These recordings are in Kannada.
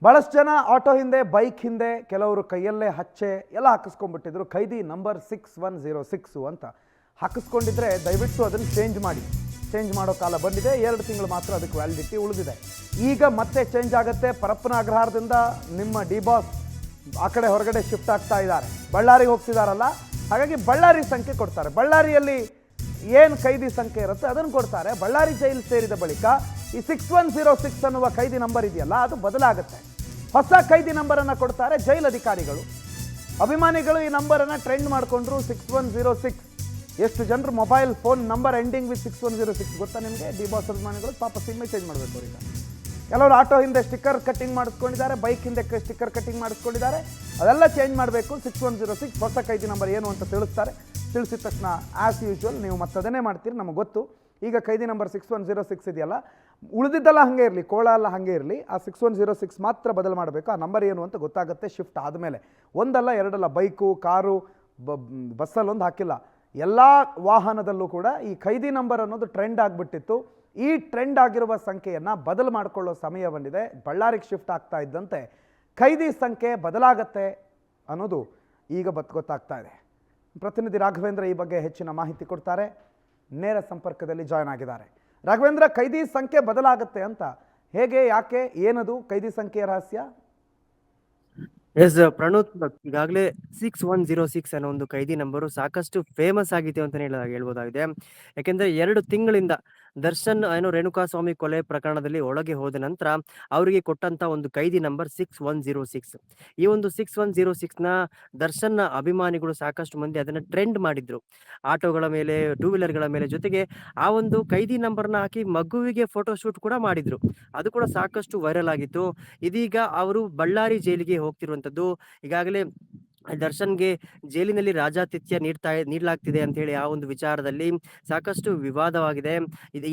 ಭಾಳಷ್ಟು ಜನ ಆಟೋ ಹಿಂದೆ, ಬೈಕ್ ಹಿಂದೆ, ಕೆಲವರು ಕೈಯಲ್ಲೇ ಹಚ್ಚೆ ಎಲ್ಲ ಹಾಕಿಸ್ಕೊಂಡ್ಬಿಟ್ಟಿದ್ರು. ಖೈದಿ ನಂಬರ್ 6106 ಅಂತ ಹಾಕಿಸ್ಕೊಂಡಿದ್ರೆ ದಯವಿಟ್ಟು ಅದನ್ನು ಚೇಂಜ್ ಮಾಡೋ ಕಾಲ ಬಂದಿದೆ. 2 ತಿಂಗಳು ಮಾತ್ರ ಅದಕ್ಕೆ ವ್ಯಾಲಿಡಿಟಿ ಉಳಿದಿದೆ. ಈಗ ಮತ್ತೆ ಚೇಂಜ್ ಆಗುತ್ತೆ. ಪರಪ್ಪನ ಅಗ್ರಹಾರದಿಂದ ನಿಮ್ಮ ಡಿ ಬಾಸ್ ಆ ಕಡೆ ಹೊರಗಡೆ ಶಿಫ್ಟ್ ಆಗ್ತಾ ಇದ್ದಾರೆ, ಬಳ್ಳಾರಿಗೆ ಹೋಗ್ತಿದಾರಲ್ಲ, ಹಾಗಾಗಿ ಬಳ್ಳಾರಿ ಸಂಖ್ಯೆ ಕೊಡ್ತಾರೆ. ಬಳ್ಳಾರಿಯಲ್ಲಿ ಏನು ಖೈದಿ ಸಂಖ್ಯೆ ಇರುತ್ತೆ ಅದನ್ನು ಕೊಡ್ತಾರೆ. ಬಳ್ಳಾರಿ ಜೈಲು ಸೇರಿದ ಬಳಿಕ ಈ 6106 ಅನ್ನುವ ಖೈದಿ ನಂಬರ್ ಇದೆಯಲ್ಲ ಅದು ಬದಲಾಗುತ್ತೆ. ಹೊಸ ಖೈದಿ ನಂಬರನ್ನು ಕೊಡ್ತಾರೆ ಜೈಲು ಅಧಿಕಾರಿಗಳು. ಅಭಿಮಾನಿಗಳು ಈ ನಂಬರನ್ನು ಟ್ರೆಂಡ್ ಮಾಡಿಕೊಂಡ್ರು. 6106 ಎಷ್ಟು ಜನರು mobile phone number ending with 6106 ಗೊತ್ತಾ ನಿಮಗೆ? ಡಿ ಬಾಸ್ ಅಭಿಮಾನಿಗಳು ಪಾಪ ಸಿಮ್ಮೆ ಚೇಂಜ್ ಮಾಡಬೇಕು ಅವ್ರಿಗೆ. ಕೆಲವರು ಆಟೋ ಹಿಂದೆ ಸ್ಟಿಕ್ಕರ್ ಕಟ್ಟಿಂಗ್ ಮಾಡಿಸ್ಕೊಂಡಿದ್ದಾರೆ, ಬೈಕ್ ಹಿಂದೆ ಸ್ಟಿಕ್ಕರ್ ಕಟ್ಟಿಂಗ್ ಮಾಡಿಸ್ಕೊಂಡಿದ್ದಾರೆ. ಅದೆಲ್ಲ ಚೇಂಜ್ ಮಾಡಬೇಕು. 6106 ಹೊಸ ಖೈದಿ ನಂಬರ್ ಏನು ಅಂತ ತಿಳಿಸಿದ ತಕ್ಷಣ ಆ್ಯಸ್ ಯೂಶ್ವಲ್ ನೀವು ಮತ್ತದನ್ನೇ ಮಾಡ್ತೀರಿ, ನಮಗೆ ಗೊತ್ತು. ಈಗ ಖೈದಿ ನಂಬರ್ 6106 ಇದೆಯಲ್ಲ, ಉಳಿದಿದ್ದೆಲ್ಲ ಹಾಗೆ ಇರಲಿ, ಕೋಳ ಎಲ್ಲ ಹಾಗೆ ಇರಲಿ, ಆ 6106 ಮಾತ್ರ ಬದಲು ಮಾಡಬೇಕು. ಆ ನಂಬರ್ ಏನು ಅಂತ ಗೊತ್ತಾಗುತ್ತೆ ಶಿಫ್ಟ್ ಆದಮೇಲೆ. ಒಂದಲ್ಲ ಎರಡಲ್ಲ, ಬೈಕು, ಕಾರು, ಬಸ್ಸಲ್ಲೊಂದು ಹಾಕಿಲ್ಲ, ಎಲ್ಲ ವಾಹನದಲ್ಲೂ ಕೂಡ ಈ ಖೈದಿ ನಂಬರ್ ಅನ್ನೋದು ಟ್ರೆಂಡ್ ಆಗಿಬಿಟ್ಟಿತ್ತು. ಈ ಟ್ರೆಂಡ್ ಆಗಿರುವ ಸಂಖ್ಯೆಯನ್ನು ಬದಲು ಮಾಡಿಕೊಳ್ಳೋ ಸಮಯ ಬಂದಿದೆ. ಬಳ್ಳಾರಿಗೆ ಶಿಫ್ಟ್ ಆಗ್ತಾ ಇದ್ದಂತೆ ಖೈದಿ ಸಂಖ್ಯೆ ಬದಲಾಗತ್ತೆ ಅನ್ನೋದು ಈಗ ಗೊತ್ತಾಗ್ತಾ ಇದೆ. ಪ್ರತಿನಿಧಿ ರಾಘವೇಂದ್ರ ಈ ಬಗ್ಗೆ ಹೆಚ್ಚಿನ ಮಾಹಿತಿ ಕೊಡ್ತಾರೆ. ನೇರ ಸಂಪರ್ಕದಲ್ಲಿ ಜಾಯ್ನ್ ಆಗಿದ್ದಾರೆ. ರಾಘವೇಂದ್ರ, ಖೈದಿ ಸಂಖ್ಯೆ ಬದಲಾಗುತ್ತೆ ಅಂತ ಹೇಗೆ, ಯಾಕೆ, ಏನದು ಖೈದಿ ಸಂಖ್ಯೆಯ ರಹಸ್ಯ? ಎಸ್ ಪ್ರಣೋತ್, ಈಗಾಗಲೇ 6106 ಅನ್ನೋ ಒಂದು ಖೈದಿ ನಂಬರು ಸಾಕಷ್ಟು ಫೇಮಸ್ ಆಗಿದೆ ಅಂತ ಹೇಳ್ಬೋದಾಗಿದೆ. ಯಾಕೆಂದ್ರೆ 2 ತಿಂಗಳಿಂದ ದರ್ಶನ್ ರೇಣುಕಾಸ್ವಾಮಿ ಕೊಲೆ ಪ್ರಕರಣದಲ್ಲಿ ಒಳಗೆ ಹೋದ ನಂತರ ಅವರಿಗೆ ಕೊಟ್ಟಂತ ಒಂದು ಖೈದಿ ನಂಬರ್ 6106. ಈ ಒಂದು 6106 ನ ದರ್ಶನ್ ಅಭಿಮಾನಿಗಳು ಸಾಕಷ್ಟು ಮಂದಿ ಅದನ್ನ ಟ್ರೆಂಡ್ ಮಾಡಿದ್ರು ಆಟೋಗಳ ಮೇಲೆ, 2 ವೀಲರ್ಗಳ ಮೇಲೆ. ಜೊತೆಗೆ ಆ ಒಂದು ಖೈದಿ ನಂಬರ್ನ ಹಾಕಿ ಮಗುವಿಗೆ ಫೋಟೋ ಶೂಟ್ ಕೂಡ ಮಾಡಿದ್ರು. ಅದು ಕೂಡ ಸಾಕಷ್ಟು ವೈರಲ್ ಆಗಿತ್ತು. ಇದೀಗ ಅವರು ಬಳ್ಳಾರಿ ಜೈಲಿಗೆ ಹೋಗ್ತಿರುವಂತದ್ದು. ಈಗಾಗಲೇ ದರ್ಶನ್ಗೆ ಜೈಲಿನಲ್ಲಿ ರಾಜಾತಿಥ್ಯ ನೀಡಲಾಗ್ತಿದೆ ಅಂತ ಹೇಳಿ ಆ ಒಂದು ವಿಚಾರದಲ್ಲಿ ಸಾಕಷ್ಟು ವಿವಾದವಾಗಿದೆ.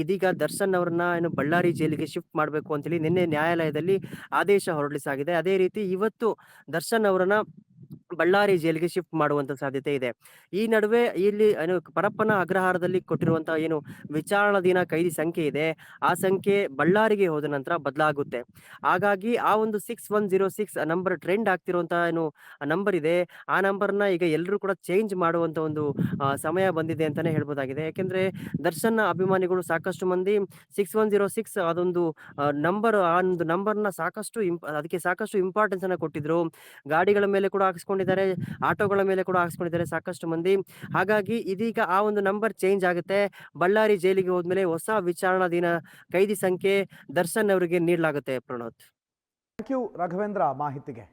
ಇದೀಗ ದರ್ಶನ್ ಅವರನ್ನ ಬಳ್ಳಾರಿ ಜೈಲಿಗೆ ಶಿಫ್ಟ್ ಮಾಡಬೇಕು ಅಂತ ಹೇಳಿ ನಿನ್ನೆ ನ್ಯಾಯಾಲಯದಲ್ಲಿ ಆದೇಶ ಹೊರಡಿಸಲಾಗಿದೆ. ಅದೇ ರೀತಿ ಇವತ್ತು ದರ್ಶನ್ ಅವರನ್ನ ಬಳ್ಳಾರಿ ಜೈಲಿಗೆ ಶಿಫ್ಟ್ ಮಾಡುವಂತ ಸಾಧ್ಯತೆ ಇದೆ. ಈ ನಡುವೆ ಇಲ್ಲಿ ಪರಪ್ಪನ ಅಗ್ರಹಾರದಲ್ಲಿ ಕೊಟ್ಟಿರುವಂತಹ ವಿಚಾರಣಾಧೀನ ಖೈದಿ ಸಂಖ್ಯೆ ಇದೆ, ಆ ಸಂಖ್ಯೆ ಬಳ್ಳಾರಿಗೆ ಹೋದ ನಂತರ ಬದಲಾಗುತ್ತೆ. ಹಾಗಾಗಿ ಆ ಒಂದು 6106 ನಂಬರ್ ಟ್ರೆಂಡ್ ಆಗ್ತಿರುವಂತಹ ನಂಬರ್ ಇದೆ, ಆ ನಂಬರ್ನ ಈಗ ಎಲ್ಲರೂ ಕೂಡ ಚೇಂಜ್ ಮಾಡುವಂತ ಒಂದು ಸಮಯ ಬಂದಿದೆ ಅಂತಾನೆ ಹೇಳ್ಬೋದಾಗಿದೆ. ಯಾಕೆಂದ್ರೆ ದರ್ಶನ್ ಅಭಿಮಾನಿಗಳು ಸಾಕಷ್ಟು ಮಂದಿ 6106 ಅದೊಂದು ನಂಬರ್, ಆ ಒಂದು ನಂಬರ್ನ ಅದಕ್ಕೆ ಸಾಕಷ್ಟು ಇಂಪಾರ್ಟೆನ್ಸ್ ಅನ್ನ ಕೊಟ್ಟಿದ್ರು. ಗಾಡಿಗಳ ಮೇಲೆ ಕೂಡ ಹಾಕಿಸ್ಕೊಂಡಿದ್ದಾರೆ, ಆಟೋಗಳ ಮೇಲೆ ಕೂಡ ಹಾಕಿಸ್ಕೊಂಡಿದ್ದಾರೆ ಸಾಕಷ್ಟು ಮಂದಿ. ಹಾಗಾಗಿ ಇದೀಗ ಆ ಒಂದು ನಂಬರ್ ಚೇಂಜ್ ಆಗುತ್ತೆ. ಬಳ್ಳಾರಿ ಜೈಲಿಗೆ ಹೋದ್ಮೇಲೆ ಹೊಸ ವಿಚಾರಣಾಧೀನ ಖೈದಿ ಸಂಖ್ಯೆ ದರ್ಶನ್ ಅವರಿಗೆ ನೀಡಲಾಗುತ್ತೆ. ಪ್ರಣೋತ್, ಥ್ಯಾಂಕ್ ಯು ರಾಘವೇಂದ್ರ ಮಾಹಿತಿಗೆ.